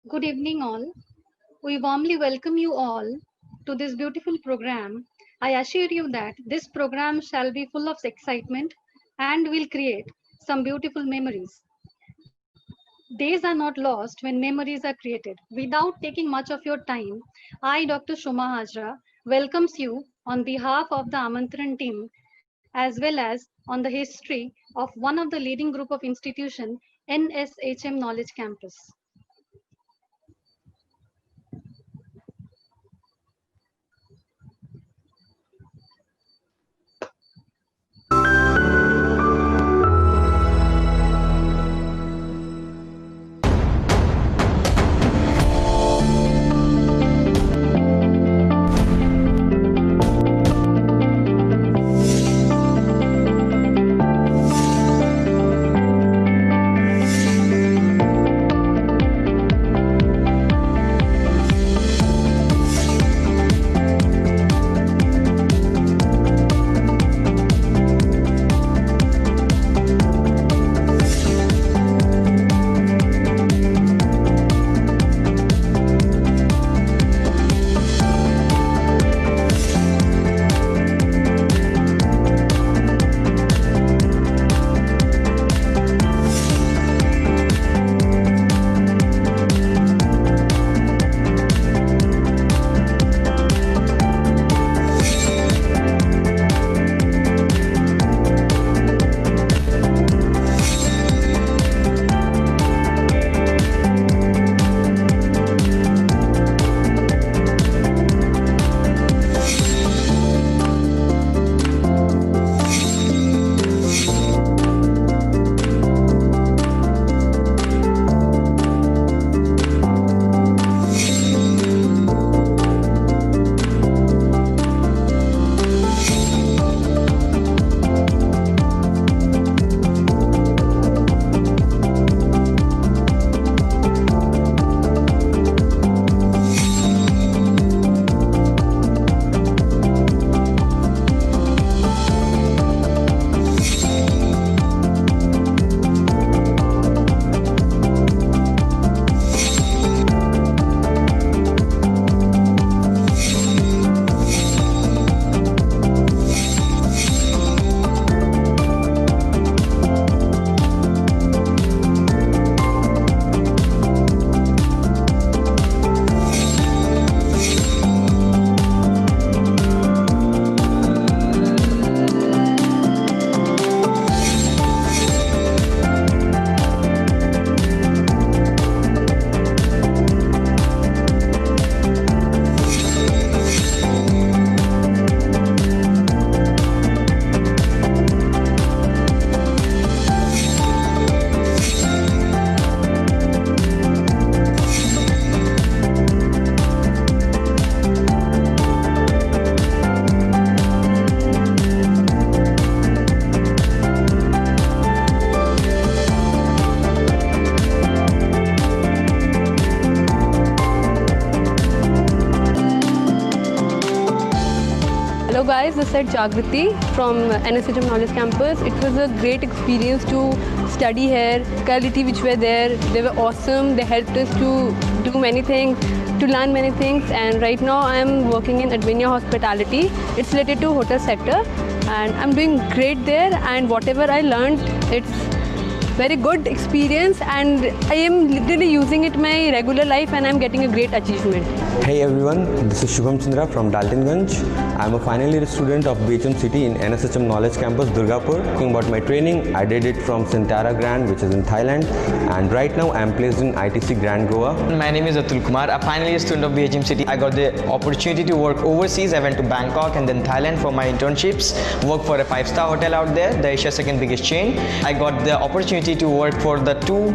Good evening, all. We warmly welcome you all to this beautiful program. I assure you that this program shall be full of excitement and will create some beautiful memories. Days are not lost when memories are created. Without taking much of your time, I, Dr. Shoma Hajra, welcomes you on behalf of the Amantran team as well as on the history of one of the leading group of institution, NSHM Knowledge Campus. Hello guys, this is Jagriti from NSHM Knowledge Campus. It was a great experience to study here. Quality which were there, they were awesome. They helped us to do many things, to learn many things. And right now I am working in Advinia Hospitality. It's related to hotel sector, and I'm doing great there. And whatever I learned, it's very good experience, and I am literally using it in my regular life, and I'm getting a great achievement. Hey everyone, this is Shubham Chandra from Daltonganj. I'm a final year student of BHM City in NSHM Knowledge Campus, Durgapur. Talking about my training, I did it from Sintara Grand, which is in Thailand, and right now I'm placed in ITC Grand Goa. My name is Atul Kumar, a final year student of BHM City. I got the opportunity to work overseas. I went to Bangkok and then Thailand for my internships, worked for a 5-star hotel out there, the Asia's second biggest chain. I got the opportunity to work for the two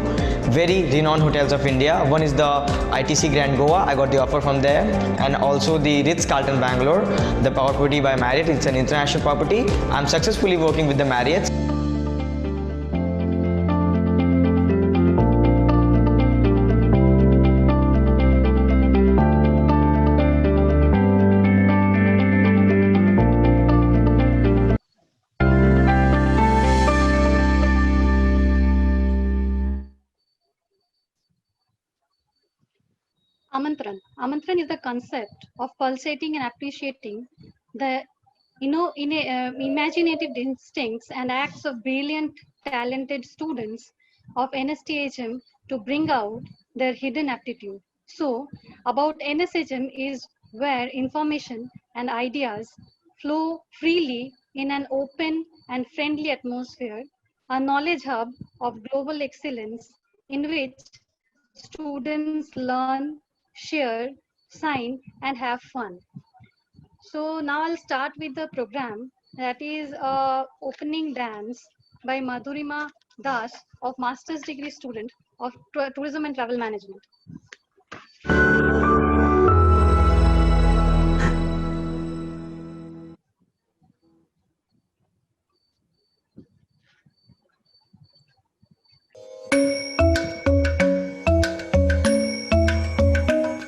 very renowned hotels of India. One is the ITC Grand Goa, I got the offer from there, and also the Ritz-Carlton Bangalore, the property by Marriott. It's an international property. I'm successfully working with the Marriott. Amantran. Amantran is the concept of pulsating and appreciating the imaginative instincts and acts of brilliant, talented students of NSTHM to bring out their hidden aptitude. So, about NSHM is where information and ideas flow freely in an open and friendly atmosphere, a knowledge hub of global excellence in which students learn, share, sign, and have fun. So now I'll start with the program, that is opening dance by Madhurima Das, of master's degree student of tourism and travel management.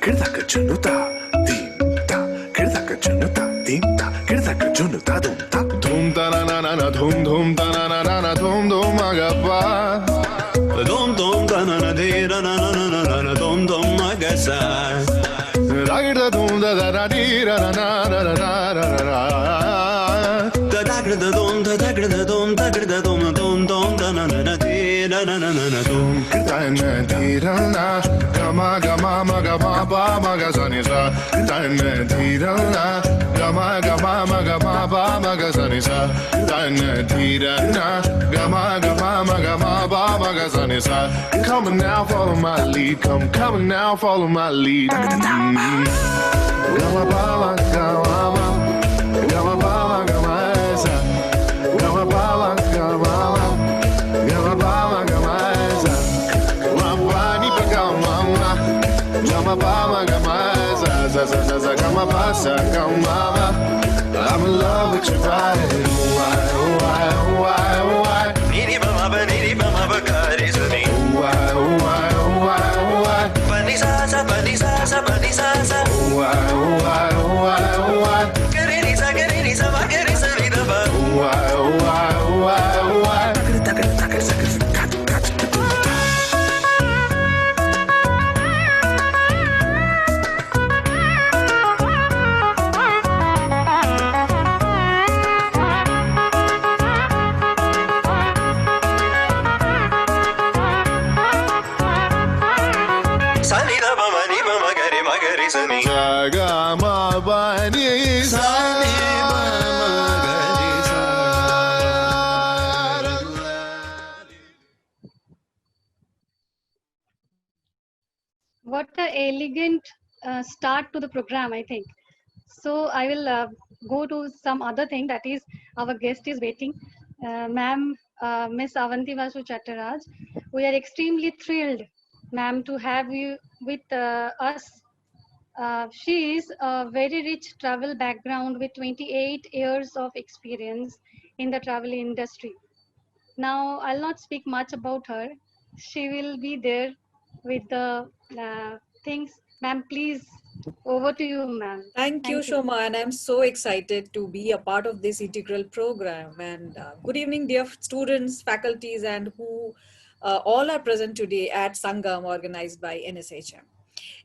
Kirdaka chunuta, dimta. Kirdaka chunuta, dimta. Kirdaka chunuta, dumta. Dum ta na na na na, dum ta na na na na, dum magapa. Dum dum da na na de na na na na na na dum magasa. Ragda dum da da da di ra na na na na na na. Da da da dum da da da dum da da dum dum da na na na de na na na na dum. Kirtana di ra na, gama gama maga ma ba maga sani sa. Kirtana di ra na, gama gama maga ma ba maga sani sa. Kirtana di ra na, gama gama maga ma ba maga sani sa. Come on now, follow my lead. Come on now, follow my lead. Gama ba ma gama ma, gama ba ma gama sa. Gama ba ma gama ma, gama ba ma gama sa. Gama ni pa gama ma, gama ba ma gama sa. Gama ba sa gama ma. I'm in love with your body. Why, why, why, why? Niri ba ma ba niri ba ma ba kari suni. Why, why, why, why? Pani sa sa pani sa sa pani sa sa. Why, why, why, why? Kari sa ma kari sa ni da ba. Why, why, why, why? Sani da ba ma ni ba ma kari suni. Jaga ma ba ni sa. Sani ba ma kari sa. What an elegant start to the program, I think. So I will go to some other thing, that is our guest is waiting. Ma'am, Miss Avanti Vasu Chattaraj, we are extremely thrilled, ma'am, to have you with us. She is a very rich travel background with 28 years of experience in the travel industry. Now, I'll not speak much about her. She will be there with the things. Ma'am, please, over to you, ma'am. Thank you, Shoma, and I'm so excited to be a part of this integral program. And good evening, dear students, faculties, and who all are present today at Sangam, organized by NSHM.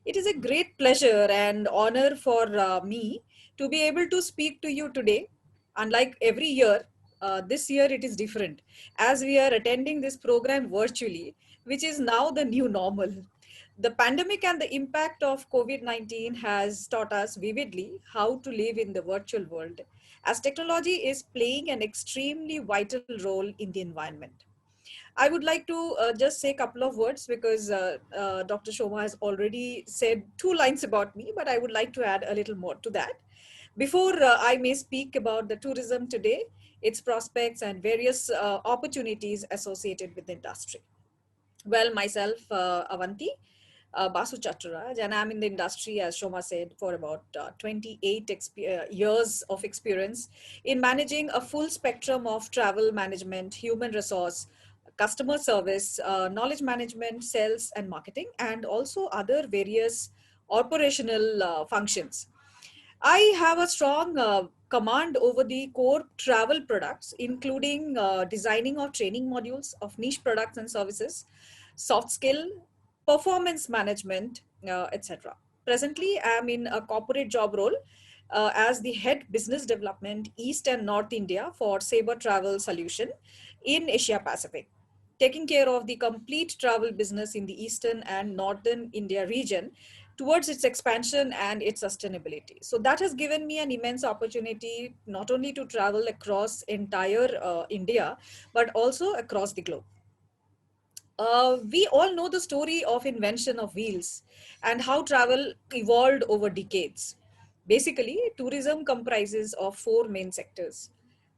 It is a great pleasure and honor for me to be able to speak to you today. Unlike every year, this year it is different, as we are attending this program virtually, which is now the new normal. The pandemic and the impact of COVID-19 has taught us vividly how to live in the virtual world, as technology is playing an extremely vital role in the environment. I would like to just say a couple of words, because Dr. Shoma has already said 2 lines about me, but I would like to add a little more to that. Before I may speak about the tourism today, its prospects and various opportunities associated with the industry. Well, myself, Avanti Basu Chattaraj, and I'm in the industry, as Shoma said, for about 28 years of experience in managing a full spectrum of travel management, human resource, customer service, knowledge management, sales and marketing, and also other various operational functions. I have a strong command over the core travel products, including designing of training modules of niche products and services, soft skill, performance management, etc. Presently, I'm in a corporate job role as the head business development East and North India for Sabre Travel Solution in Asia Pacific, taking care of the complete travel business in the Eastern and Northern India region towards its expansion and its sustainability. So that has given me an immense opportunity not only to travel across entire India, but also across the globe. We all know the story of invention of wheels and how travel evolved over decades. Basically, tourism comprises of four main sectors.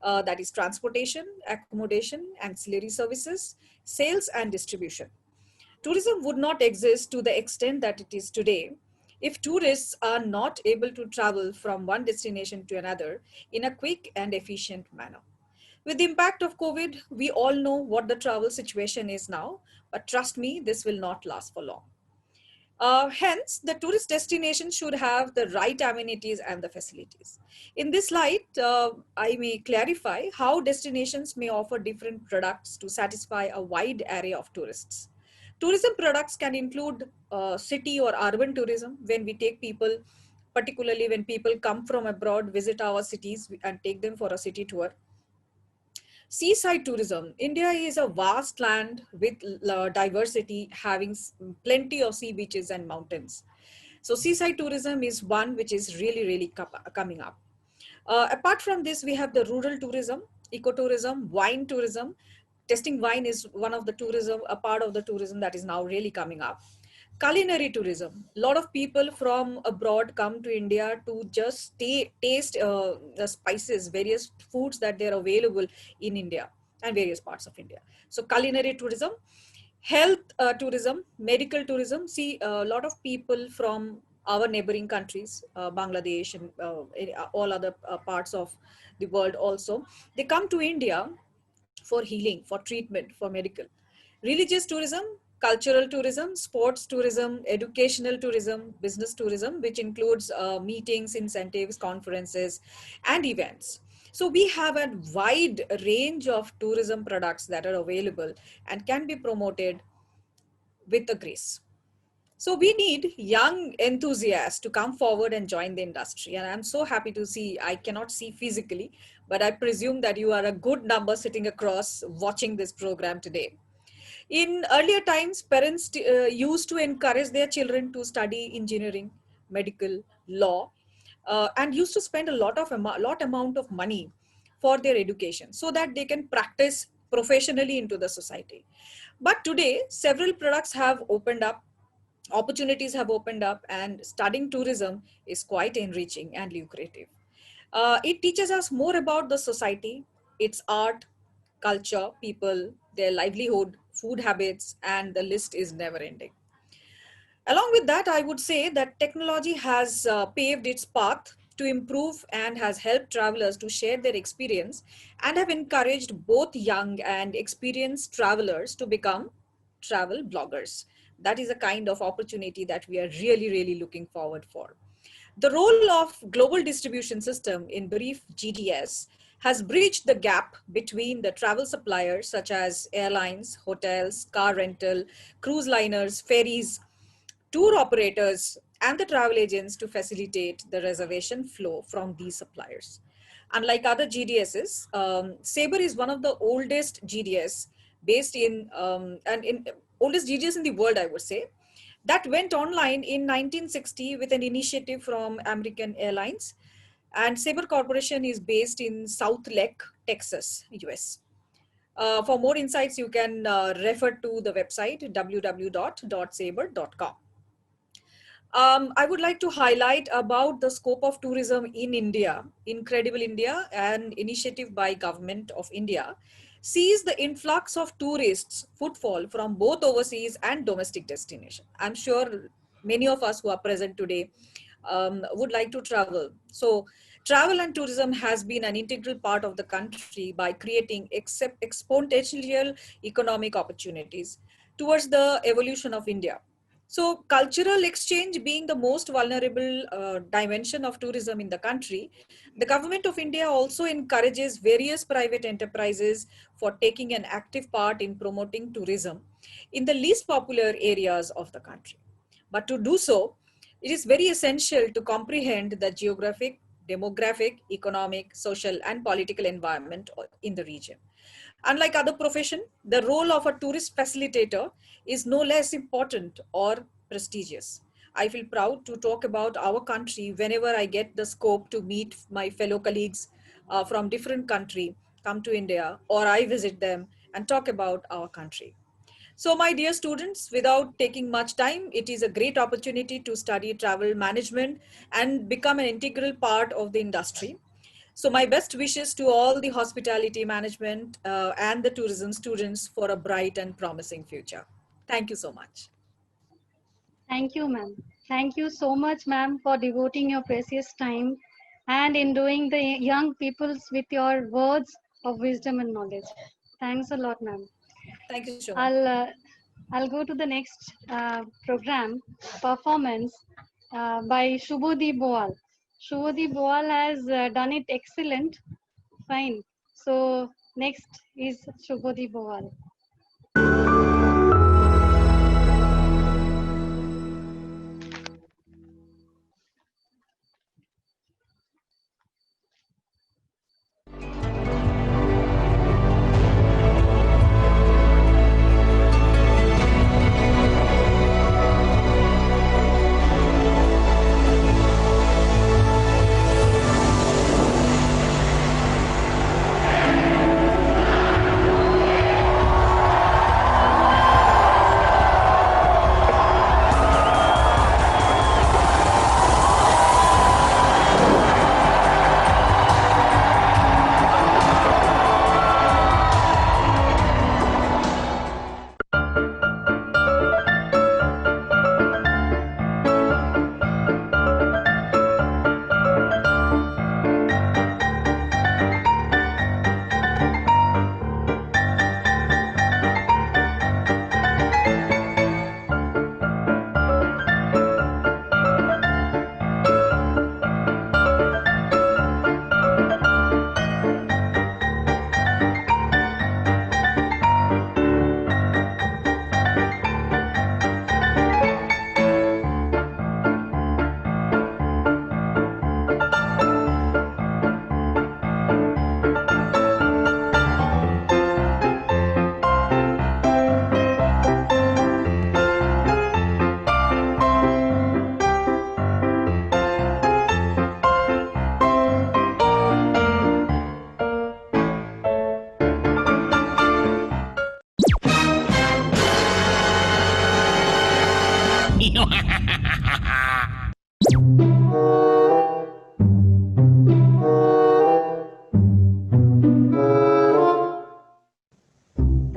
That is transportation, accommodation, ancillary services, sales and distribution. Tourism would not exist to the extent that it is today if tourists are not able to travel from one destination to another in a quick and efficient manner. With the impact of COVID, we all know what the travel situation is now, but trust me, this will not last for long. Hence, the tourist destination should have the right amenities and the facilities. In this light, I may clarify how destinations may offer different products to satisfy a wide array of tourists. Tourism products can include city or urban tourism when we take people, particularly when people come from abroad, visit our cities and take them for a city tour. Seaside tourism. India is a vast land with diversity, having plenty of sea beaches and mountains. So seaside tourism is one which is really coming up. Apart from this, we have the rural tourism, ecotourism, wine tourism. Testing wine is one of the tourism, a part of the tourism that is now really coming up. Culinary tourism. A lot of people from abroad come to India to just taste the spices, various foods that they're available in India and various parts of India. So culinary tourism, health tourism, medical tourism. See, a lot of people from our neighboring countries, Bangladesh and all other parts of the world also, they come to India for healing, for treatment, for medical. Religious tourism, cultural tourism, sports tourism, educational tourism, business tourism, which includes meetings, incentives, conferences, and events. So we have a wide range of tourism products that are available and can be promoted with a grace. So we need young enthusiasts to come forward and join the industry. And I'm so happy to see, I cannot see physically, but I presume that you are a good number sitting across watching this program today. In earlier times, parents used to encourage their children to study engineering, medical, law, and used to spend a lot amount of money for their education so that they can practice professionally into the society. But today, several products have opened up, opportunities have opened up, and studying tourism is quite enriching and lucrative. It teaches us more about the society, its art, culture, people, their livelihood, food habits, and the list is never ending. Along with that, I would say that technology has paved its path to improve and has helped travelers to share their experience and have encouraged both young and experienced travelers to become travel bloggers. That is a kind of opportunity that we are really looking forward for. The role of global distribution system, in brief GDS, has bridged the gap between the travel suppliers such as airlines, hotels, car rental, cruise liners, ferries, tour operators, and the travel agents to facilitate the reservation flow from these suppliers. Unlike other GDSs, Sabre is one of the oldest GDS based in, oldest GDS in the world, I would say, that went online in 1960 with an initiative from American Airlines. And Sabre Corporation is based in Southlake, Texas, US. For more insights, you can refer to the website www.sabre.com. I would like to highlight about the scope of tourism in India. Incredible India, an initiative by Government of India, sees the influx of tourists footfall from both overseas and domestic destinations. I'm sure many of us who are present today would like to travel. So travel and tourism has been an integral part of the country by creating exponential economic opportunities towards the evolution of India. So cultural exchange being the most vulnerable dimension of tourism in the country, the Government of India also encourages various private enterprises for taking an active part in promoting tourism in the least popular areas of the country. But to do so, It is very essential to comprehend the geographic, demographic, economic, social, and political environment in the region. Unlike other professions, the role of a tourist facilitator is no less important or prestigious. I feel proud to talk about our country whenever I get the scope to meet my fellow colleagues from different country, come to India, or I visit them and talk about our country. So, my dear students, without taking much time, it is a great opportunity to study travel management and become an integral part of the industry. So, my best wishes to all the hospitality management and the tourism students for a bright and promising future. Thank you so much. Thank you, ma'am. Thank you so much, ma'am, for devoting your precious time and enduing the young peoples with your words of wisdom and knowledge. Thanks a lot, ma'am. Thank you so much. I'll go to the next program performance by Shubhodip Boal. Shubhodip Boal has done it excellent. Fine. So next is Shubhodip Boal.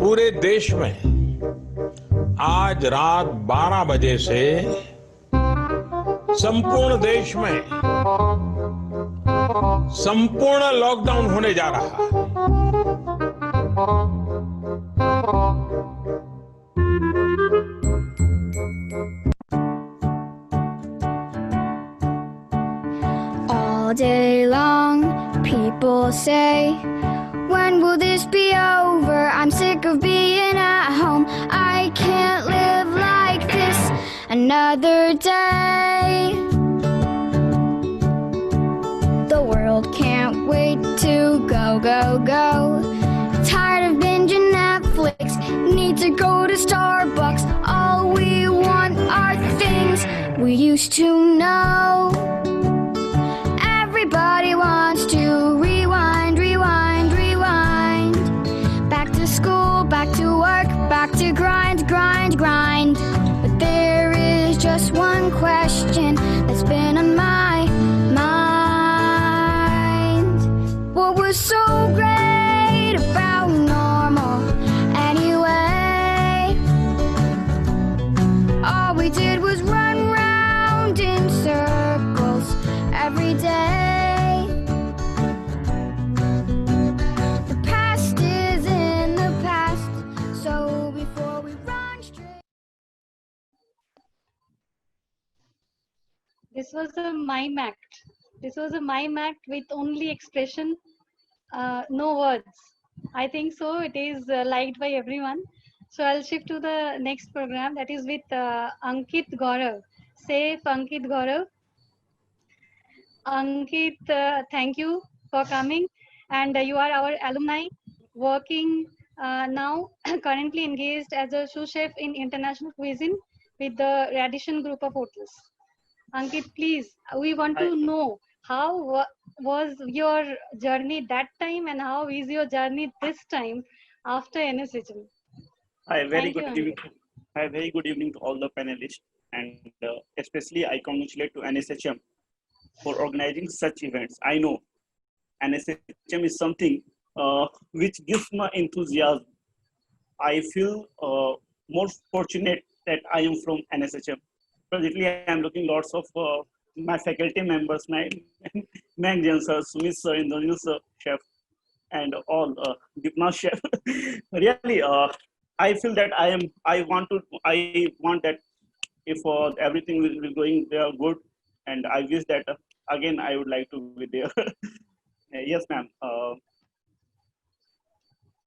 पूरे देश में आज रात 12 बजे से संपूर्ण देश में संपूर्ण लॉकडाउन होने जा रहा है। All day long, people say, when will this be over? I'm sick of being at home. I can't live like this another day. The world can't wait to go, go, go. Tired of binging Netflix, need to go to Starbucks. All we want are things we used to know. Everybody wants to rewind, rewind, rewind. Back to school, back to work, back to grind, grind, grind. But there is just one question that's been on my mind. What was so great about normal anyway? All we did was run round in circles every day. The past is in the past, so before we run straight. This was a mime act. This was a mime act with only expression, no words. I think so. It is liked by everyone. So I'll shift to the next program, that is with Ankit Gaurav, safe Ankit Gaurav. Ankit, thank you for coming. And you are our alumni working now, currently engaged as a sous chef in international cuisine with the Radisson Group of Hotels. Ankit, please, we want Hi, to know how was your journey that time and how is your journey this time after NSHM? hi, very Thank you, good evening. Ankit. Hi, very good evening to all the panelists, and especially I congratulate to NSHM for organizing such events. I know NSHM is something which gives my enthusiasm. I feel more fortunate that I am from NSHM. Presently, I am looking lots of my faculty members, my Mang sir, Sumit sir, Indranil sir, chef, and all Dipna chef. Really, I feel that I want that if everything will going there good, and I wish that again I would like to be there. Yes, ma'am.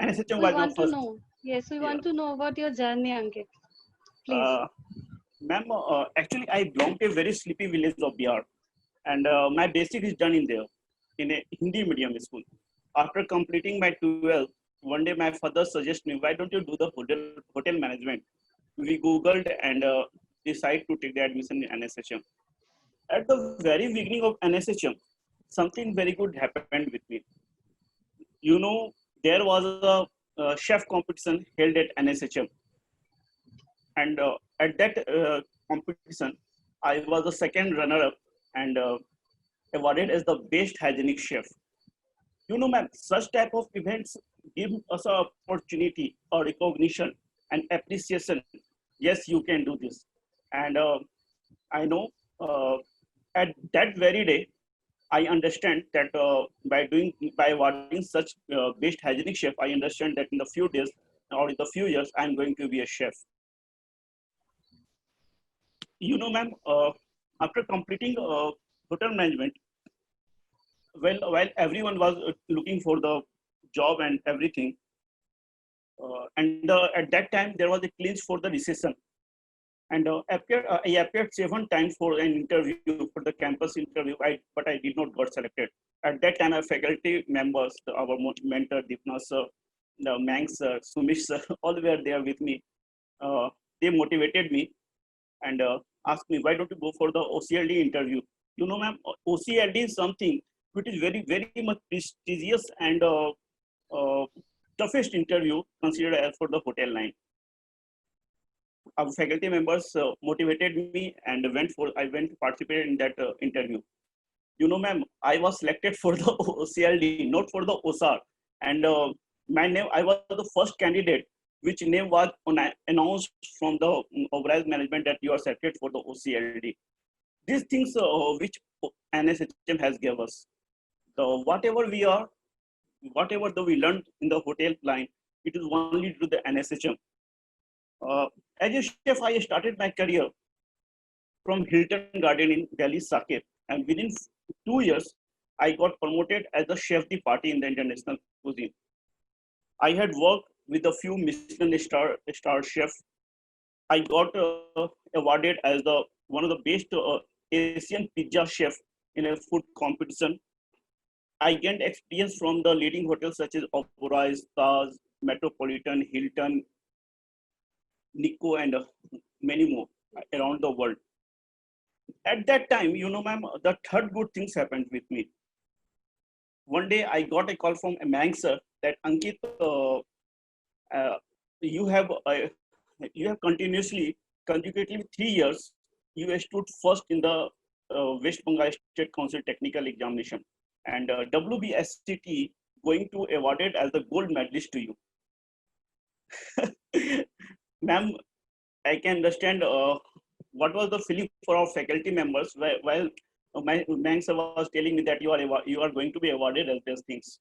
NSHM We was my want to first. know. Yes, we Yeah. want to know about your journey, Ankit. Please. Uh, Ma'am, actually, I belong to a very sleepy village of Bihar, and my basic is done in there, in a Hindi medium school. After completing my 12th, one day my father suggested me, why don't you do the hotel management? We Googled and decided to take the admission in NSHM. At the very beginning of NSHM, something very good happened with me. You know, there was a chef competition held at NSHM, and at that competition, I was the second runner-up and awarded as the best hygienic chef. You know, ma'am, such type of events give us an opportunity or recognition and appreciation. Yes, you can do this, and I know uh, at that very day, I understand that by awarding such best hygienic chef, I understand that in the few days or in the few years, I'm going to be a chef. You know, ma'am, after completing hotel management, well, while everyone was looking for the job and everything, and at that time there was a clinch for the recession, and I appeared 7 times for an interview for the campus interview, but I did not got selected. At that time, our faculty members, our mentor Dipna sir, the Mang sir, Sumish sir, all were there with me. They motivated me and asked me, why don't you go for the OCLD interview? You know, ma'am, OCLD is something which is very, very much prestigious and uh, toughest interview considered as for the hotel line. Our faculty members motivated me and I went to participate in that interview. You know, ma'am, I was selected for the OCLD, not for the OSAR. And my name, I was the first candidate which name was announced from the overall management that you are selected for the OCLD. These things which NSHM has given us. Whatever we are, whatever we learned in the hotel line, it is only through the NSHM. As a chef, I started my career from Hilton Garden in Delhi, Saket, and within 2 years, I got promoted as the chef de party in the international cuisine. I had worked with a few Michelin star chefs. I got awarded as the one of the best Asian pizza chef in a food competition. I gained experience from the leading hotels such as Oberoi, Taj, Metropolitan, Hilton, Nikko, and many more around the world. At that time, you know, ma'am, the third good things happened with me. One day, I got a call from a Mang sir that Ankit, uh, you have continuously, consecutively 3 years, you stood first in the West Bengal State Council Technical Examination, and WBSCT going to awarded as the gold medalist to you. Ma'am, I can understand what was the feeling for our faculty members while my Mang sir was telling me that you are going to be awarded as these things.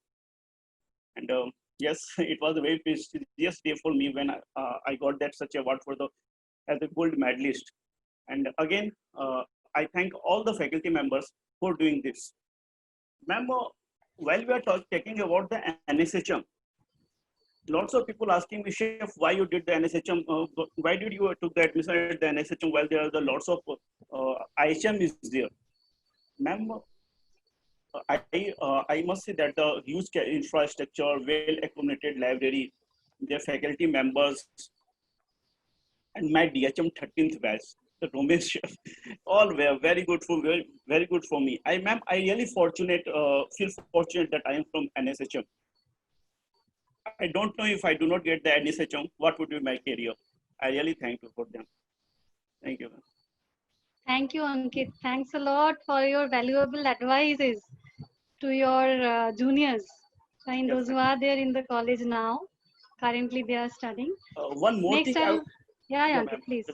And yes, it was a very prestigious day for me when I got that such award for the as a gold medalist. And again, I thank all the faculty members for doing this. Ma'am, while we are talking about the NSHM, lots of people asking me, Chef, why you did the NSHM? Why did you took the admission at the NSHM while there are the lots of IHM is there? Ma'am, I must say that the huge infrastructure, well accommodated library, their faculty members, and my DHM 13th batch, the Romesh chef, all were very good for very good for me. Ma'am, I really feel fortunate that I am from NSHM. I don't know if I do not get the NSHM, what would be my career? I really thank you for them. Thank you. Thank you, Ankit. Thanks a lot for your valuable advices to your juniors. And those who are there in the college now, currently they are studying. One more Next thing. time, yeah, Ma'am. please.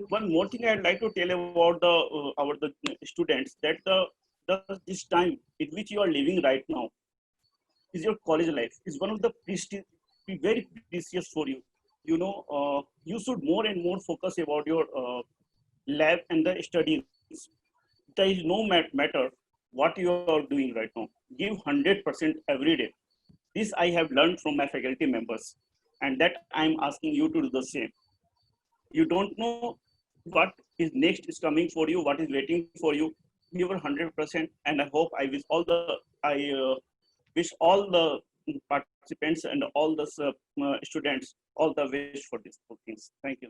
One more thing I'd like to tell about the students that this time in which you are living right now is your college life. Is one of the very precious for you. You know, you should more and more focus about your lab and the studies. There is no matter what you are doing right now. Give 100% every day. This I have learned from my faculty members, and that I'm asking you to do the same. You don't know what is next is coming for you, what is waiting for you. Give 100%, and I hope I wish all the participants and all the students all the wish for these things. Thank you.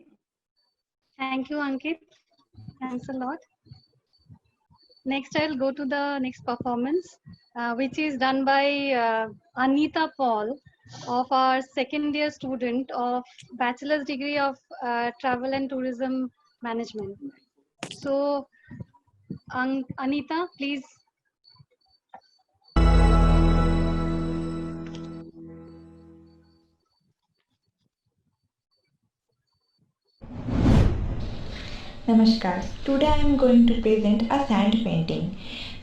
Thank you, Ankit. Thanks a lot. Next, I'll go to the next performance, which is done by Anita Paul, of our second year student of Bachelor's degree of Travel and Tourism Management. So, Anita, please. Namaskar. Today I am going to present a sand painting.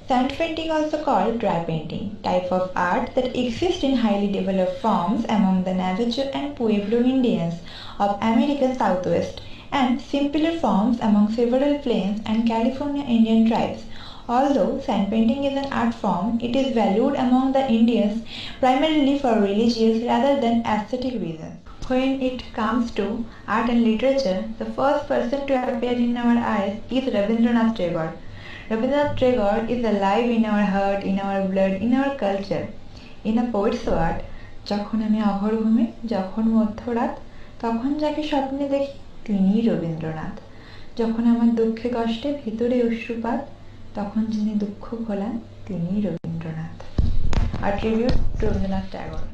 Sand painting, also called dry painting, type of art that exists in highly developed forms among the Navajo and Pueblo Indians of American Southwest and simpler forms among several Plains and California Indian tribes. Although sand painting is an art form, it is valued among the Indians primarily for religious rather than aesthetic reasons. When it comes to art and literature, the first person to appear in our eyes is Rabindranath Tagore. Rabindranath Tagore is alive in our heart, in our blood, in our culture. In a poet's word, যখন আমি অঘর ঘুমে, যখন মধ্যরাত, তখন যাকে স্বপ্নে দেখি তিনিই রবীন্দ্রনাথ। যখন আমার দুঃখে কষ্টে ভিতরে অশ্রুপাত, তখন যিনি দুঃখ ভোলান তিনিই Rabindranath. A tribute to Rabindranath Tagore.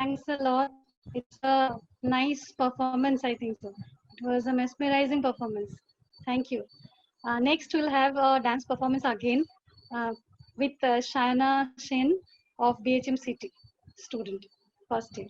Thanks a lot. It's a nice performance, I think so. It was a mesmerizing performance. Thank you. Next, we'll have a dance performance again with Shana Shin of BHM City student, first year.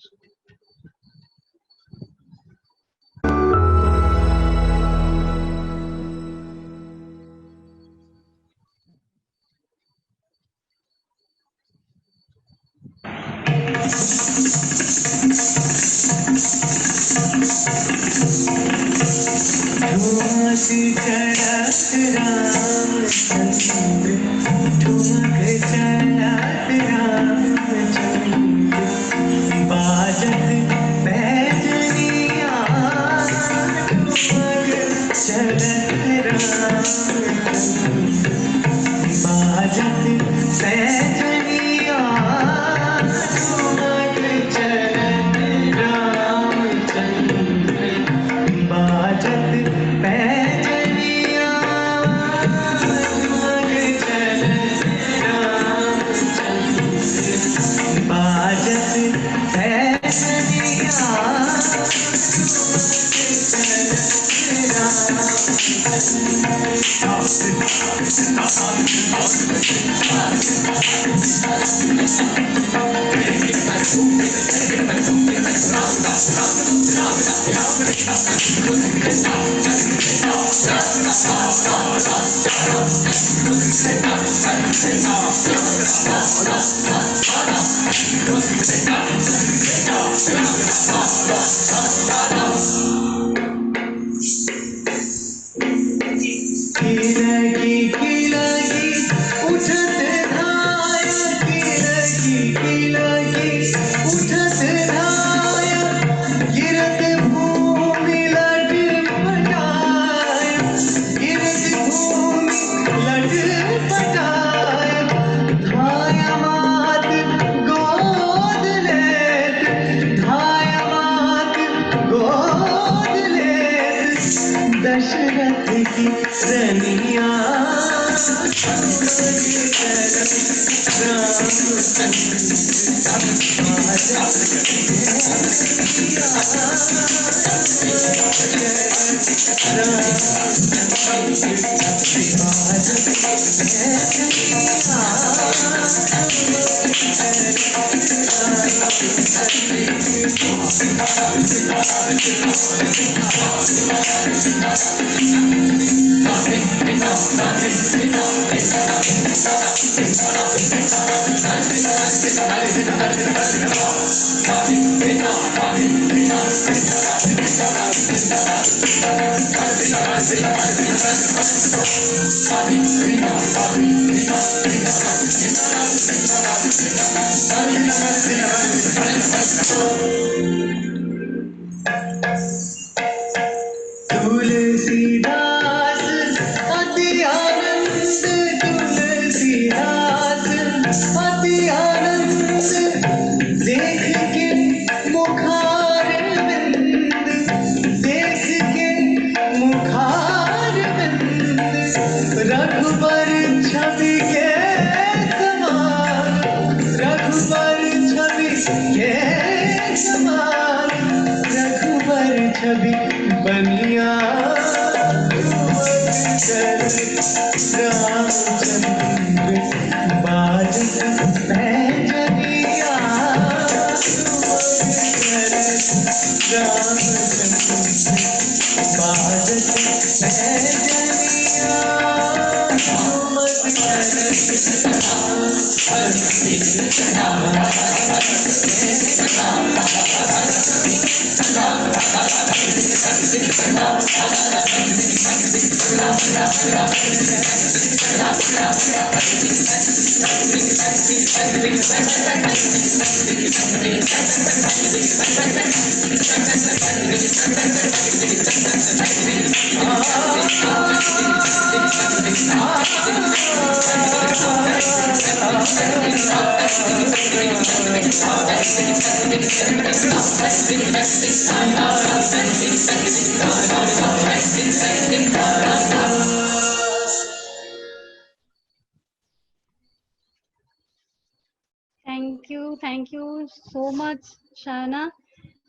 Thank you so much, Shana.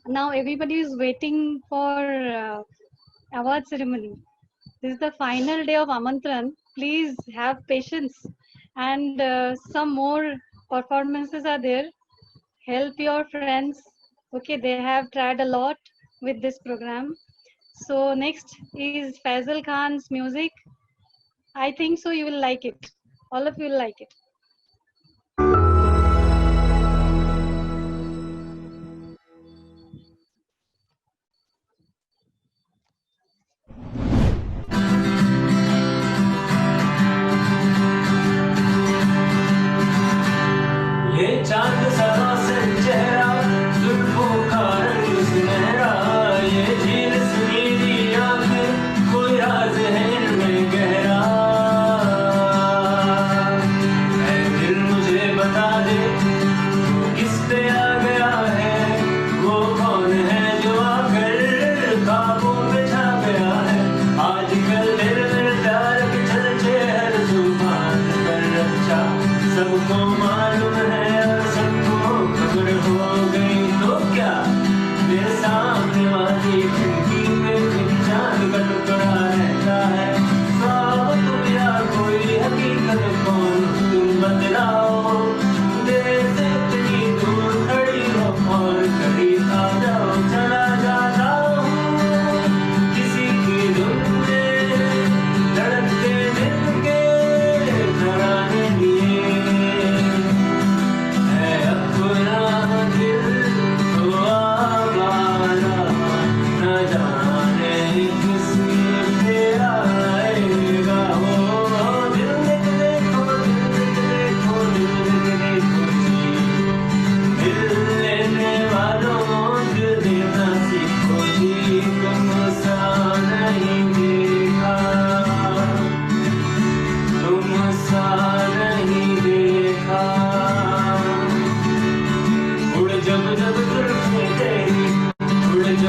Now everybody is waiting for award ceremony. This is the final day of Amantran. Please have patience, and some more performances are there. Help your friends. Okay, they have tried a lot with this program. So next is Faisal Khan's music. I think so you will like it. All of you will like it. ये चांद सदा से चेहरा जुल्फों का रंग सुनहरा ये झील सुनीली आंख कोई राज है इनमें गहरा ऐ दिल मुझे बता दे किस पे आ गया है वो कौन है जो आकर ख्वाबों में छा गया है आजकल मेरे प्यार के चलते हर जुबान पर रक्षा सबको मालूम है हो गई तो क्या मेरे सामने वाली खिड़की में मेरी जान का टुकड़ा रहता है ख्वाब तुम या कोई हकीकत कौन तुम बतलाओ देर से इतनी दूर खड़ी हो और करीब आ जाओ चला जाता हूँ किसी की धुन में धड़कते दिल के तराने लिए है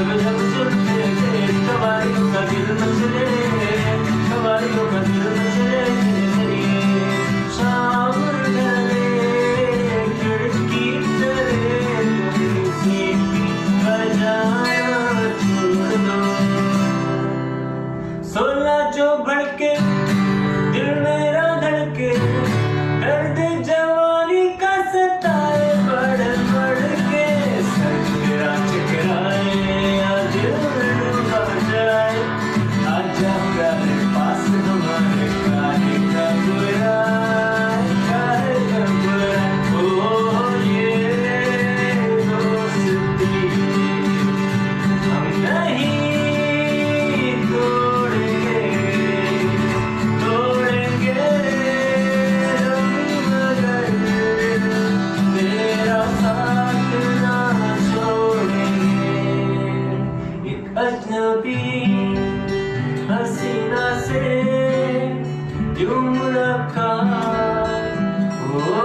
अपना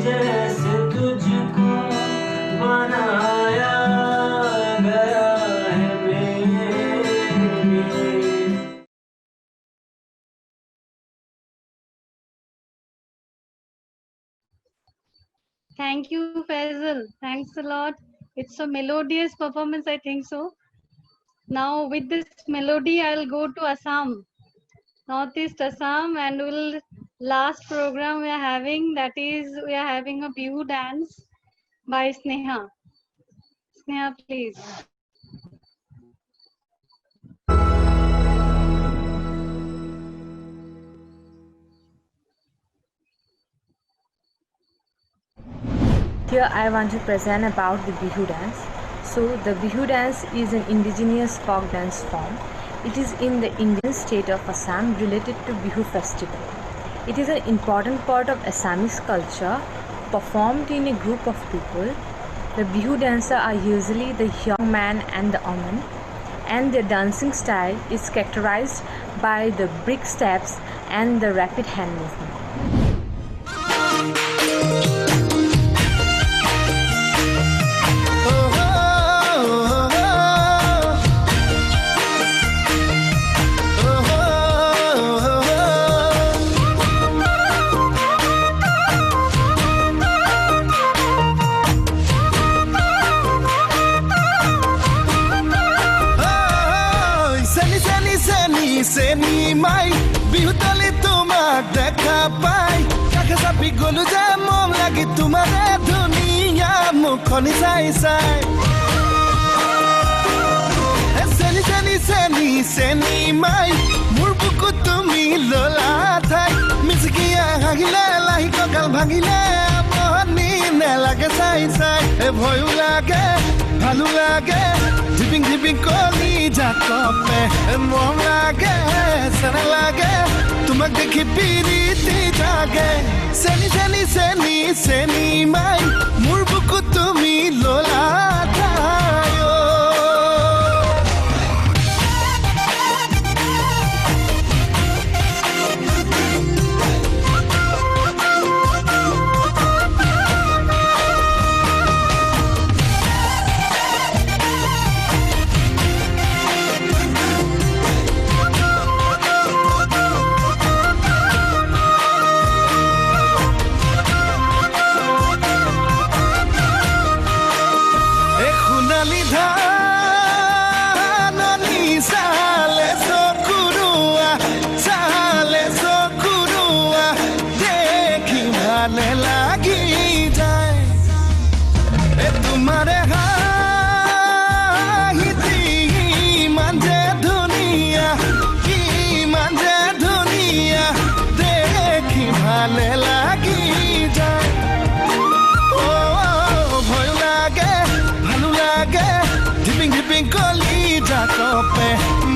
जैसे तुझको बनाया Thank you, Faisal. Thanks a lot. It's a melodious performance, I think so. Now, with this melody, I'll go to Assam, Northeast Assam, and we'll last program we are having, that is, we are having a Bihu dance by Sneha. Sneha, please. Here I want to present about the Bihu dance. So the Bihu dance is an indigenous folk dance form. It is in the Indian state of Assam related to Bihu festival. It is an important part of Assamese culture, performed in a group of people. The Bihu dancers are usually the young man and the woman, and their dancing style is characterized by the brick steps and the rapid hand movement. Seni mai bihutali tumak dekha pai kakha sapi golu je mom lagi tumare duniya mukhoni sai sai seni seni seni seni mai murbuku tumi lola thai misgiya hagile lahi kokal bhangile mohani ne lage sai sai e bhoyu lage bhalu lage Dipping, dipping, koli jakope, mom lage, sana lage, tumak dekhi piriti jage. Seni, seni, seni, seni mai, murbuku tumi lola tayo.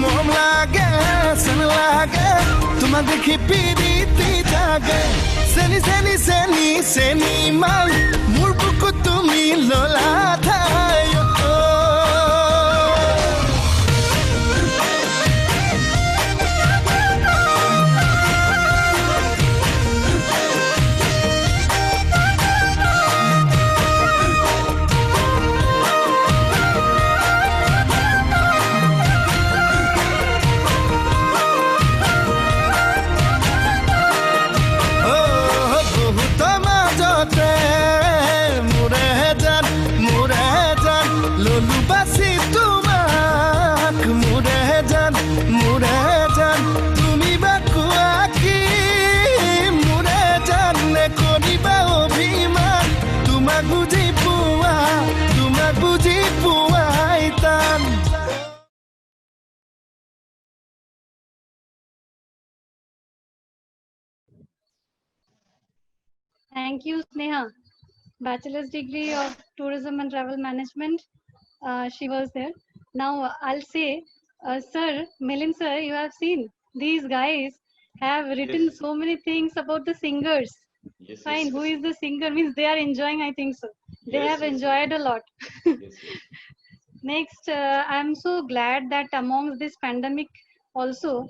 Mom lage, sana lage, tuma dekhi piriti jage. Seni, seni, seni, seni mai, murbuku tumi lola thayo. Thank you, Sneha. Bachelor's degree of Tourism and Travel Management. She was there. Now I'll say, sir, Milind sir, you have seen these guys have written Yes. so many things about the singers. Yes, Fine, yes, who yes. is the singer means they are enjoying, I think so. They Yes, have yes, enjoyed a lot. Yes, yes. Next, I'm so glad that amongst this pandemic also,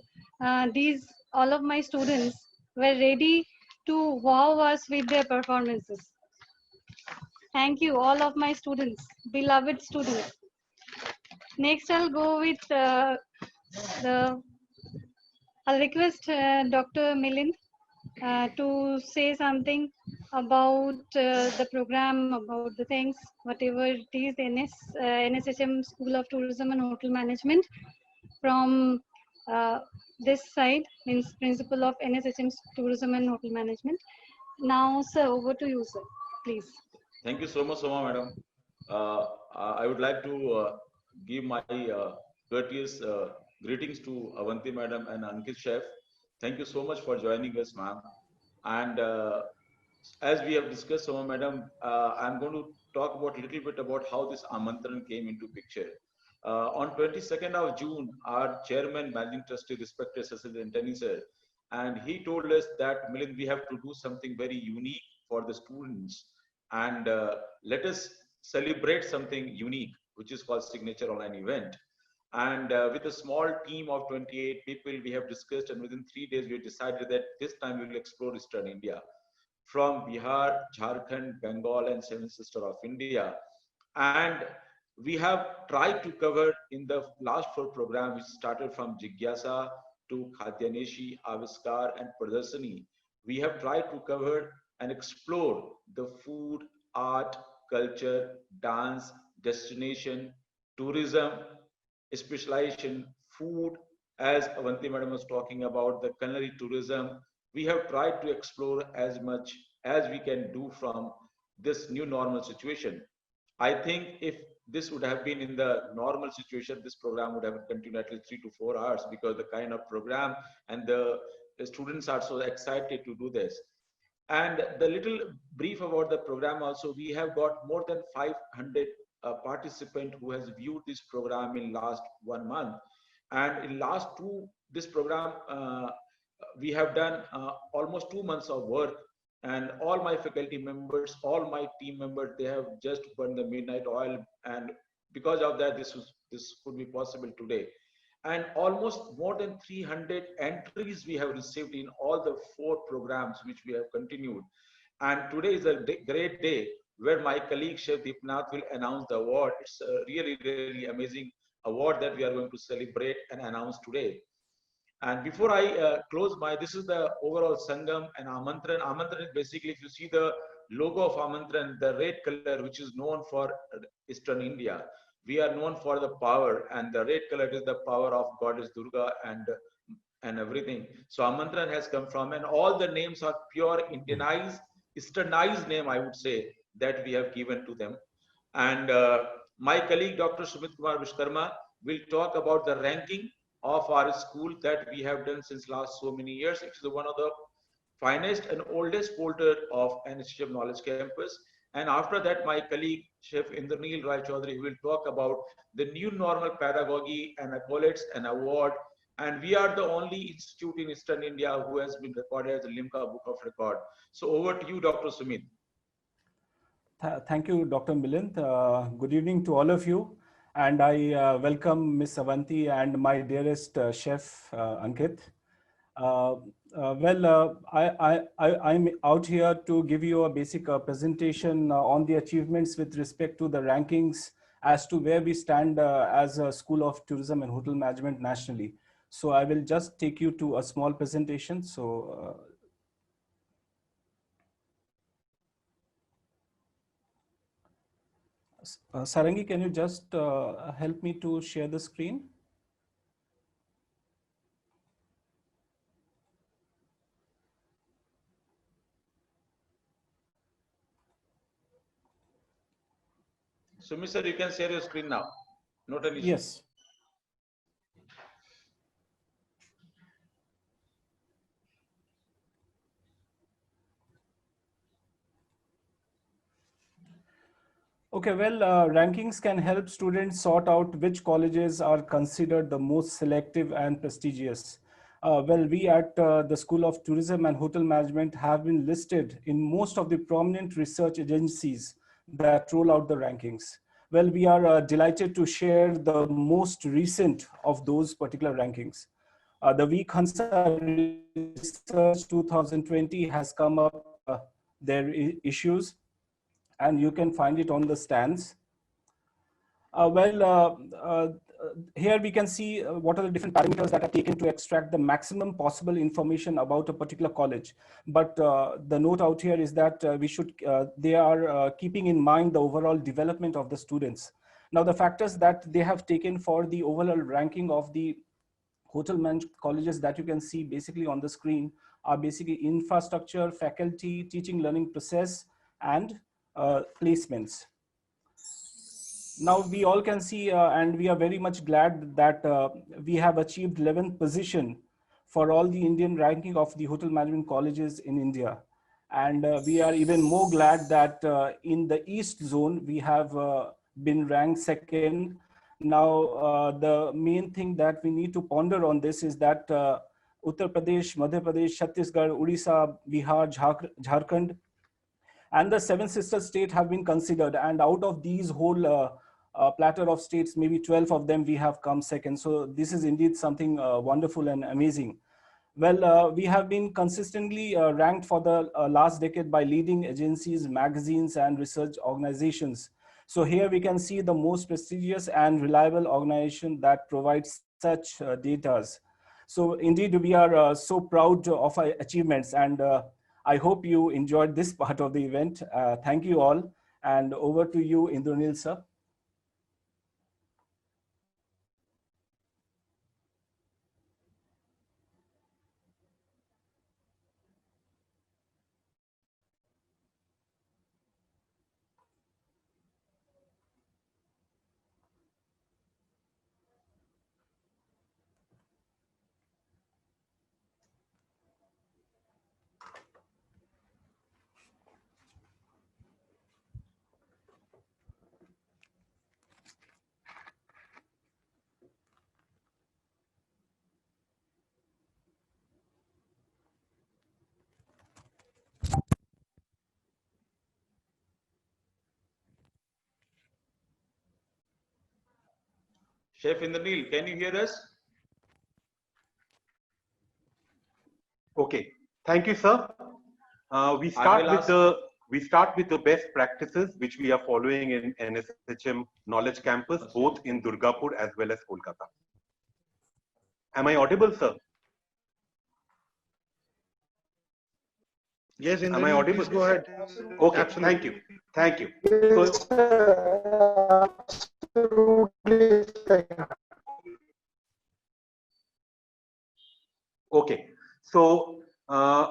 these all of my students were ready to wow us with their performances. Thank you, all of my students, beloved students. Next, I'll go with I'll request Dr. Milind to say something about the program, about the things, whatever it is, NSHM School of Tourism and Hotel Management from this side, means principal of NSHM Tourism and Hotel Management. Now, sir, over to you, sir, please. Thank you so much, Soma madam. I would like to give my courteous greetings to Avanti madam and Ankit chef. Thank you so much for joining us, ma'am. And as we have discussed, Soma madam, I'm going to talk about a little bit about how this Amantran came into picture. On 22nd of June, our chairman, managing trustee, respected Cecil Antony sir, and he told us that, Milind, we have to do something very unique for the students, and let us celebrate something unique, which is called Signature Online Event. And with a small team of 28 people, we have discussed, and within 3 days, we decided that this time we will explore Eastern India, from Bihar, Jharkhand, Bengal, and Seven Sisters of India. And we have tried to cover in the last 4 programs, which started from Jigyasa to Khadyaneshi, Aviskar, and Pradarsani. We have tried to cover and explore the food, art, culture, dance, destination, tourism, specialization, food, as Avanti madam was talking about, the culinary tourism. We have tried to explore as much as we can do from this new normal situation. I think if this would have been in the normal situation, this program would have continued at least 3 to 4 hours, because the kind of program and the students are so excited to do this. And the little brief about the program also, we have got more than 500 participants who has viewed this program in last 1 month. And in last this program, we have done almost 2 months of work, and all my faculty members, all my team members, they have just burned the midnight oil, and because of that, this could be possible today. And almost more than 300 entries we have received in all the 4 programs which we have continued. And today is a great day where my colleague Chef Deepnath will announce the award. It's a really, really amazing award that we are going to celebrate and announce today. And before I close this is the overall Sangam and Amantran. Amantran is basically, if you see the logo of Amantran, the red color, which is known for Eastern India. We are known for the power, and the red color is the power of Goddess Durga and everything. So Amantran has come from, and all the names are pure Indianized, Easternized name, I would say, that we have given to them. And my colleague, Dr. Sumit Kumar Vishkarma, will talk about the ranking of our school that we have done since last so many years. It is one of the finest and oldest folder of NSHM Knowledge Campus. And after that, my colleague, Chef Indranil Rai Chaudhary, will talk about the new normal pedagogy and accolades and award. And we are the only institute in Eastern India who has been recorded as a Limca Book of Record. So over to you, Dr. Sumit. Thank you, Dr. Milind. Good evening to all of you. And I welcome Ms. Avanti and my dearest chef, Ankit. I'm out here to give you a basic presentation on the achievements with respect to the rankings as to where we stand as a School of Tourism and Hotel Management nationally. So I will just take you to a small presentation. So Sarangi, can you just help me to share the screen? Sumit sir, you can share your screen now. Not an issue. Yes. Okay, well, rankings can help students sort out which colleges are considered the most selective and prestigious. Well, we at the School of Tourism and Hotel Management have been listed in most of the prominent research agencies that roll out the rankings. Well, we are delighted to share the most recent of those particular rankings. The Week-Hansa Research 2020 has come up their issues, and you can find it on the stands. here we can see what are the different parameters that are taken to extract the maximum possible information about a particular college. But the note out here is that they are keeping in mind the overall development of the students. Now, the factors that they have taken for the overall ranking of the hotel management colleges that you can see basically on the screen are basically infrastructure, faculty, teaching learning process, and placements. Now we all can see, and we are very much glad that we have achieved 11th position for all the Indian ranking of the hotel management colleges in India. And we are even more glad that in the East zone, we have been ranked second. Now, the main thing that we need to ponder on this is that Uttar Pradesh, Madhya Pradesh, Chhattisgarh, Odisha, Bihar, Jharkhand, and the seven sister states have been considered. And out of these whole platter of states, maybe 12 of them we have come second. So this is indeed something wonderful and amazing. Well, we have been consistently ranked for the last decade by leading agencies, magazines, and research organizations. So here we can see the most prestigious and reliable organization that provides such data. So indeed, we are so proud of our achievements, and I hope you enjoyed this part of the event. Thank you all, and over to you, Indranil sir. Chef Indranil, can you hear us? Okay, thank you, sir. We start with the best practices which we are following in NSHM Knowledge Campus, both in Durgapur as well as Kolkata. Am I audible, sir? Yes, am I audible? Please go ahead. Okay, Absolutely. Thank you. Okay, so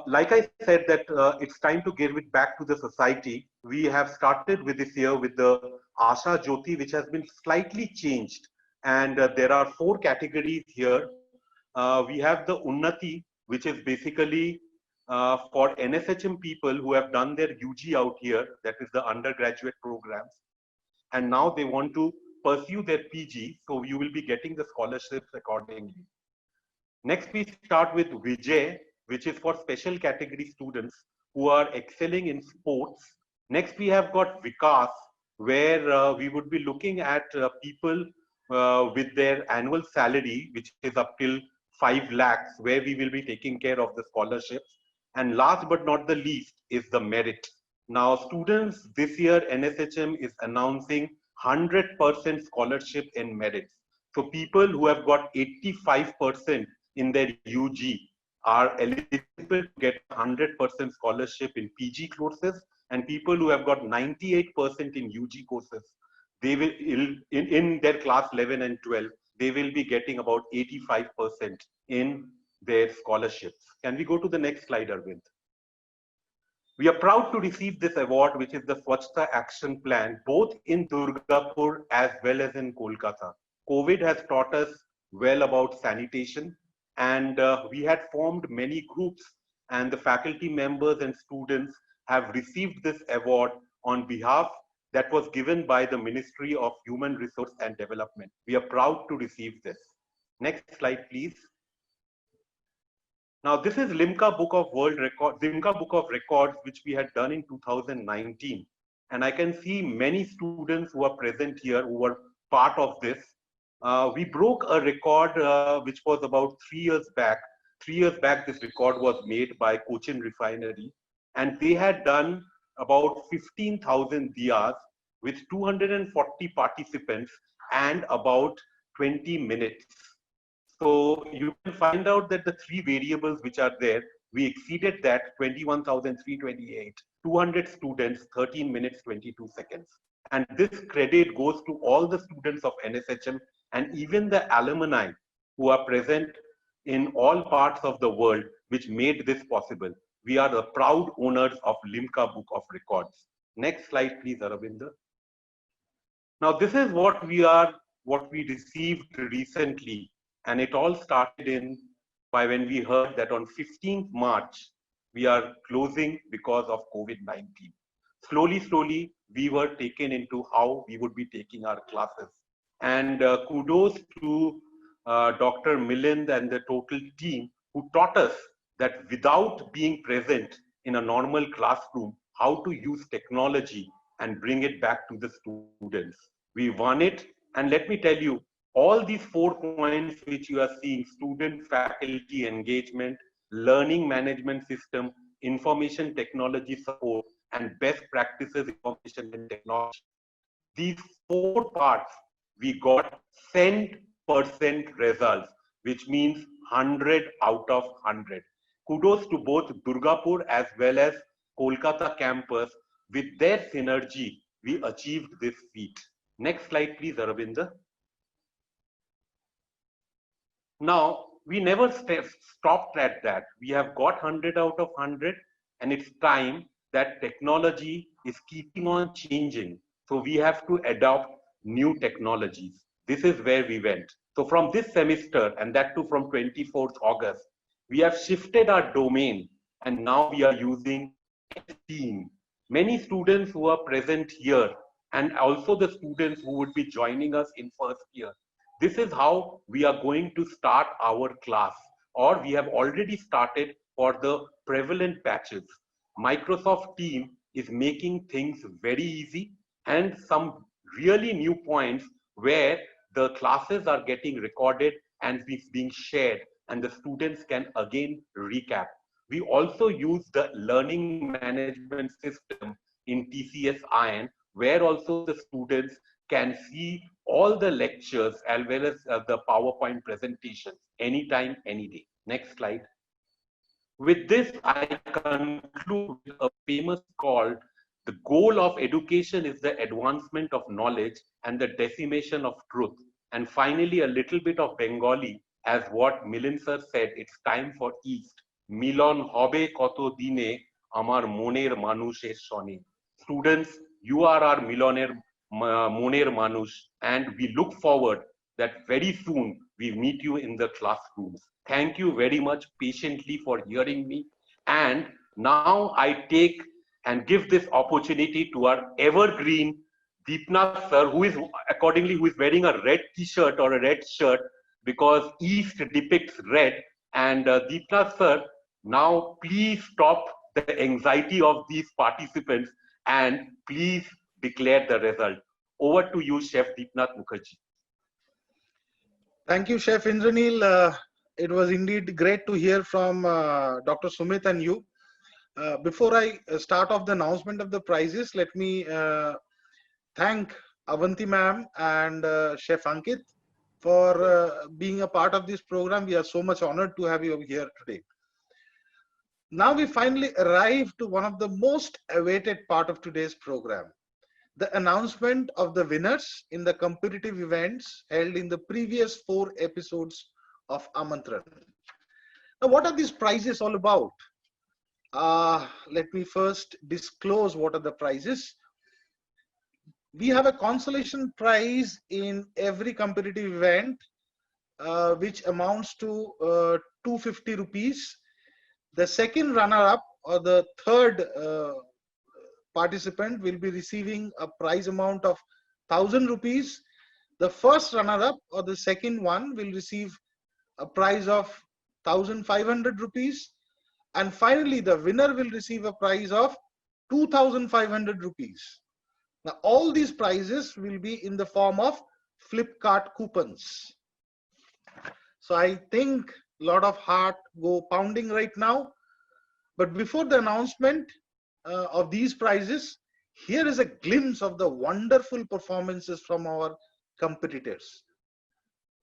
like I said that it's time to give it back to the society. We have started with this year with the Asha Jyoti, which has been slightly changed. And there are 4 categories here. We have the Unnati, which is basically for NSHM people who have done their UG out here, that is the undergraduate programs. And now they want to pursue their PG, so you will be getting the scholarships accordingly. Next, we start with Vijay, which is for special category students who are excelling in sports. Next, we have got Vikas, where we would be looking at people with their annual salary, which is up till 5 lakhs, where we will be taking care of the scholarships. And last but not the least is the merit. Now, students, this year NSHM is announcing 100% scholarship in merits. So people who have got 85% in their UG are eligible to get 100% scholarship in PG courses, and people who have got 98% in UG courses, they will in their class 11 and 12, they will be getting about 85% in their scholarships. Can we go to the next slide, Arvind? We are proud to receive this award, which is the Swachhta Action Plan, both in Durgapur as well as in Kolkata. COVID has taught us well about sanitation, and we had formed many groups, and the faculty members and students have received this award on behalf that was given by the Ministry of Human Resource and Development. We are proud to receive this. Next slide, please. Now, this is Limca Book of Records, which we had done in 2019. And I can see many students who are present here who were part of this. We broke a record which was about 3 years back. 3 years back, this record was made by Cochin Refinery. And they had done about 15,000 diyas with 240 participants and about 20 minutes. So you can find out that the three variables which are there, we exceeded that 21,328, 200 students, 13 minutes, 22 seconds. And this credit goes to all the students of NSHM and even the alumni who are present in all parts of the world which made this possible. We are the proud owners of Limca Book of Records. Next slide, please, Aravinda. Now, this is what we received recently. And it all started by when we heard that on 15th March, we are closing because of COVID-19. Slowly, we were taken into how we would be taking our classes. And kudos to Dr. Milind and the total team who taught us that without being present in a normal classroom, how to use technology and bring it back to the students. We won it. And let me tell you, all these 4 points which you are seeing, student faculty engagement, learning management system, information technology support, and best practices information and technology. These 4 parts, we got 100% results, which means 100 out of 100. Kudos to both Durgapur as well as Kolkata campus. With their synergy, we achieved this feat. Next slide, please, Aravinda. Now, we never stopped at that. We have got 100 out of 100, and it's time that technology is keeping on changing. So we have to adopt new technologies. This is where we went. So from this semester, and that too from 24th August, we have shifted our domain, and now we are using Team. Many students who are present here, and also the students who would be joining us in first year, this is how we are going to start our class, or we have already started for the prevalent batches. Microsoft Teams is making things very easy, and some really new points where the classes are getting recorded and being shared, and the students can again recap. We also use the learning management system in TCS Iron, where also the students can see all the lectures as well as the PowerPoint presentations anytime, any day. Next slide. With this, I conclude a famous called, the goal of education is the advancement of knowledge and the decimation of truth. And finally, a little bit of Bengali, as what Milind sir said, it's time for East. Milon hobe koto dine amar moner manusher shone. Students, you are our miloner moner manush, and we look forward that very soon we meet you in the classrooms. Thank you very much patiently for hearing me. And now I take and give this opportunity to our evergreen Deepnath sir, who is wearing a red t-shirt or a red shirt because East depicts red. And Deepnath sir, now please stop the anxiety of these participants and please declare the result. Over to you, Chef Deepnath Mukherjee. Thank you, Chef Indranil. It was indeed great to hear from Dr. Sumit and you. Before I start off the announcement of the prizes, let me thank Avanti ma'am and Chef Ankit for being a part of this program. We are so much honored to have you here today. Now we finally arrived to one of the most awaited part of today's program, the announcement of the winners in the competitive events held in the previous 4 episodes of Amantran. Now, what are these prizes all about? Let me first disclose what are the prizes. We have a consolation prize in every competitive event, which amounts to 250 rupees. The second runner-up or the third participant will be receiving a prize amount of 1,000 rupees. The first runner-up or the second one will receive a prize of 1,500 rupees. And finally, the winner will receive a prize of 2,500 rupees. Now, all these prizes will be in the form of Flipkart coupons. So I think a lot of heart go pounding right now. But before the announcement of these prizes, here is a glimpse of the wonderful performances from our competitors.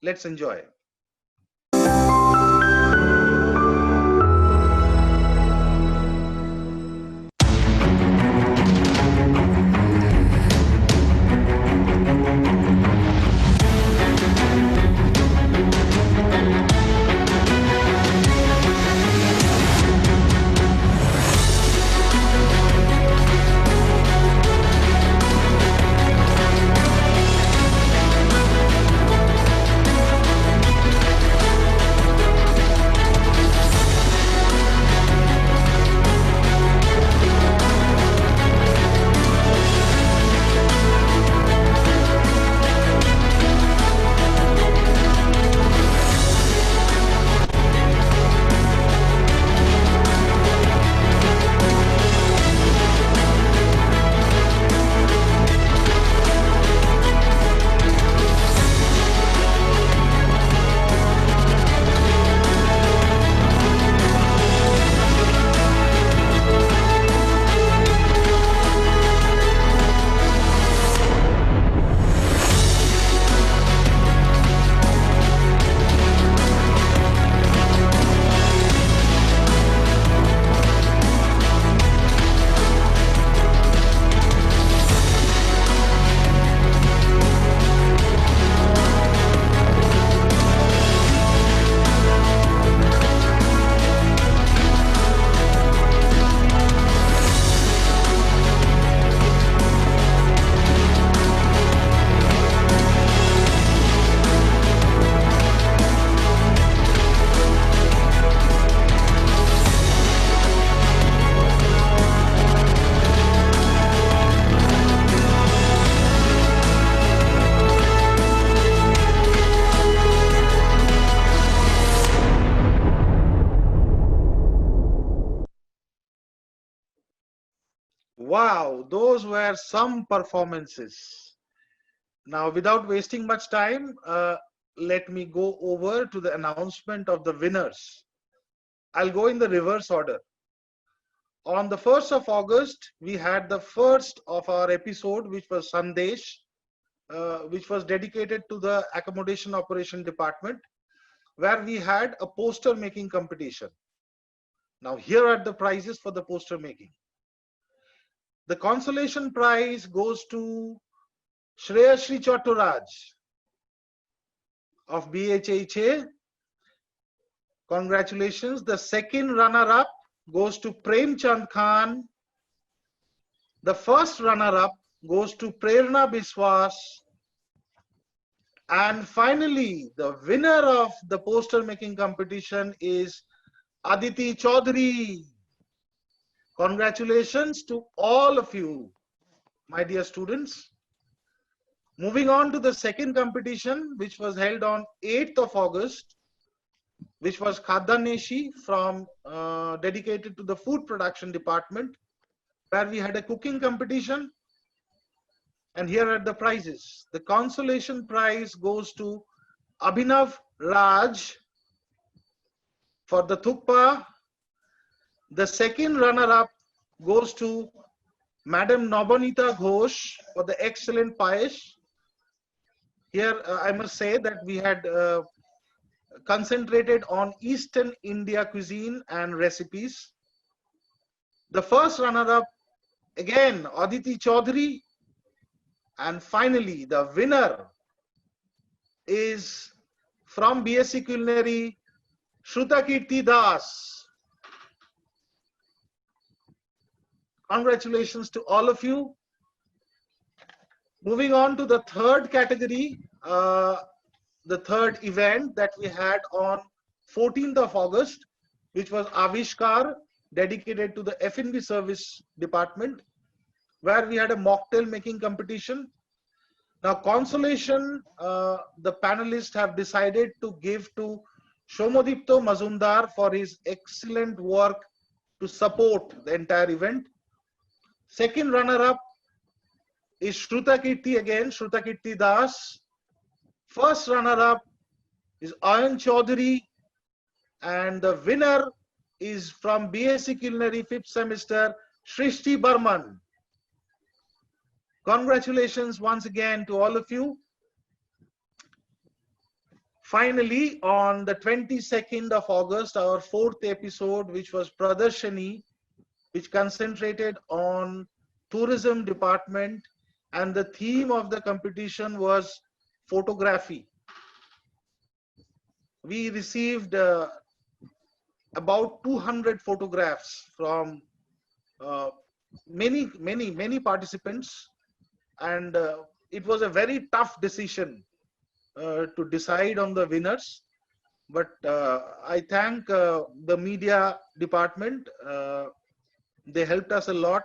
Let's enjoy. Wow, those were some performances. Now, without wasting much time, let me go over to the announcement of the winners. I'll go in the reverse order. On the 1st of August, we had the first of our episode, which was Sandesh, which was dedicated to the accommodation operation department, where we had a poster making competition. Now, here are the prizes for the poster making. The consolation prize goes to Shreyashri Chattoraj of BHHA. Congratulations. The second runner-up goes to Prem Chand Khan. The first runner-up goes to Prerna Biswas. And finally, the winner of the poster making competition is Aditi Chaudhary. Congratulations to all of you, my dear students. Moving on to the second competition, which was held on 8th of August, which was Khaddaneshi from dedicated to the food production department, where we had a cooking competition. And here are the prizes. The consolation prize goes to Abhinav Raj for the thukpa. The second runner-up goes to Madam Nabanita Ghosh for the excellent payesh. Here, I must say that we had concentrated on Eastern India cuisine and recipes. The first runner-up, again, Aditi Chaudhary. And finally, the winner is from BSc Culinary, Shrutakirti Das. Congratulations to all of you. Moving on to the third category, the third event that we had on 14th of August, which was Avishkar, dedicated to the F&B service department, where we had a mocktail making competition. Now, consolation, the panelists have decided to give to Shomodipto Mazumdar for his excellent work to support the entire event. Second runner-up is Shrutakirti again, Shrutakirti Das. First runner-up is Ayan Chaudhary, and the winner is from BSc Culinary 5th semester, Shrishti Burman. Congratulations once again to all of you. finally, on the 22nd of August, our 4th episode, which was Pradarshani, which concentrated on tourism department, and the theme of the competition was photography. We received about 200 photographs from many participants, and it was a very tough decision to decide on the winners. But I thank the media department. They helped us a lot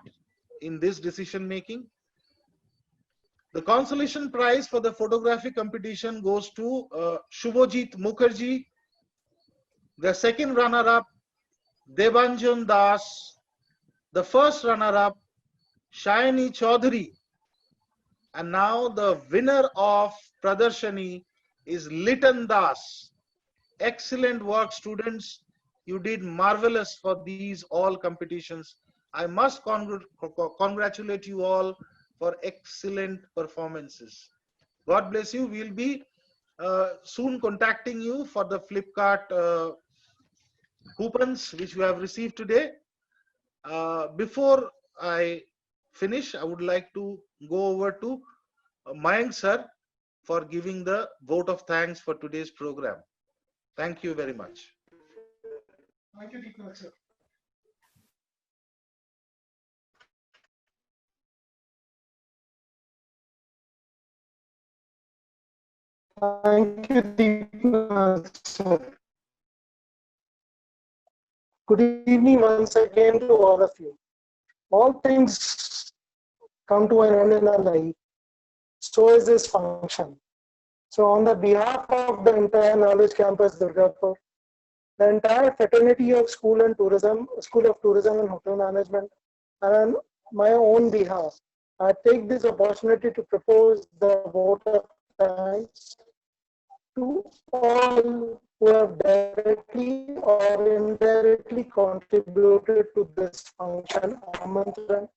in this decision making. The consolation prize for the photography competition goes to Shubhajit Mukherjee. The second runner-up, Debanjan Das. The first runner-up, Shayani Chaudhary. And now the winner of Pradarshani is Litan Das. Excellent work, students. You did marvelous for these all competitions. I must congratulate you all for excellent performances. God bless you. We'll be soon contacting you for the Flipkart coupons which you have received today. Before I finish, I would like to go over to Mayank sir for giving the vote of thanks for today's program. Thank you very much. Thank you, Deepak sir. Thank you, Deepak sir. Good evening once again to all of you. All things come to an end in our life. So is this function. So on the behalf of the entire Knowledge Campus Durgapur, the entire fraternity of School of Tourism and Hotel Management, and on my own behalf, I take this opportunity to propose the vote of thanks to all who have directly or indirectly contributed to this function, Amantran,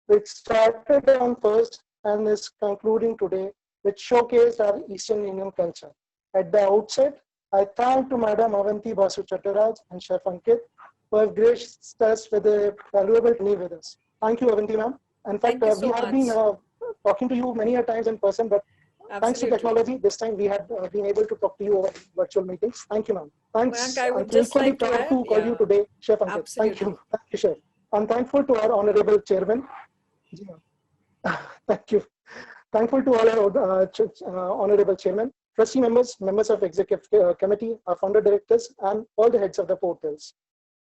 which started on 1st and is concluding today, which showcased our Eastern Indian culture. At the outset, I thank to Madam Avanti Basu Chattaraj and Chef Ankit who have graced us with a valuable journey with us. Thank you, Avanti ma'am. In fact, we have been talking to you many a times in person, but thanks to technology, this time we have been able to talk to you over virtual meetings. Thank you, ma'am. Thanks. Mayank, I would I'm just equally like to proud add, to call you today, Chef Ankit. Absolutely. Thank you. Thank you, Chef. I'm thankful to our honorable chairman. Thank you. Thankful to all our honorable chairman, trustee members, members of executive committee, our founder directors, and all the heads of the portals.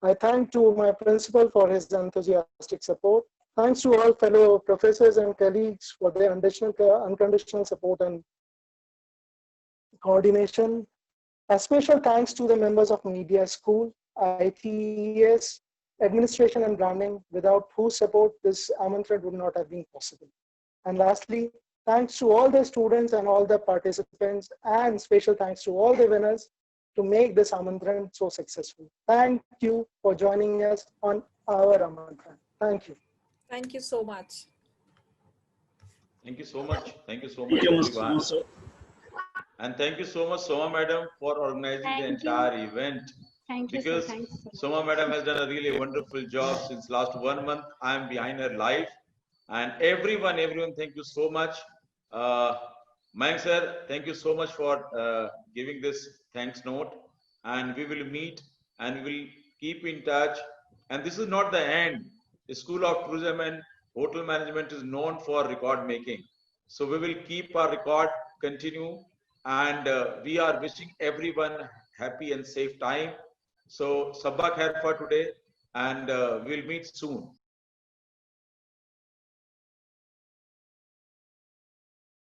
I thank to my principal for his enthusiastic support. Thanks to all fellow professors and colleagues for their unconditional support and coordination. A special thanks to the members of Media School, ITES, Administration and Branding, without whose support this Amantran would not have been possible. And lastly, thanks to all the students and all the participants, and special thanks to all the winners to make this Amantran so successful. Thank you for joining us on our Amantran. Thank you. Thank you so much. Thank you so much. Thank you so much, everyone. And thank you so much, Soma Madam, for organizing the entire event. Thank you, because sir. Thanks, sir. Soma Madam has done a really wonderful job since last 1 month. I am behind her life. And everyone, thank you so much. Mayank sir, thank you so much for giving this thanks note. And we will meet and we will keep in touch. And this is not the end. The School of Tourism and Hotel Management is known for record making. So we will keep our record, continue. And we are wishing everyone happy and safe time. So Sabba Khair for today. And we'll meet soon.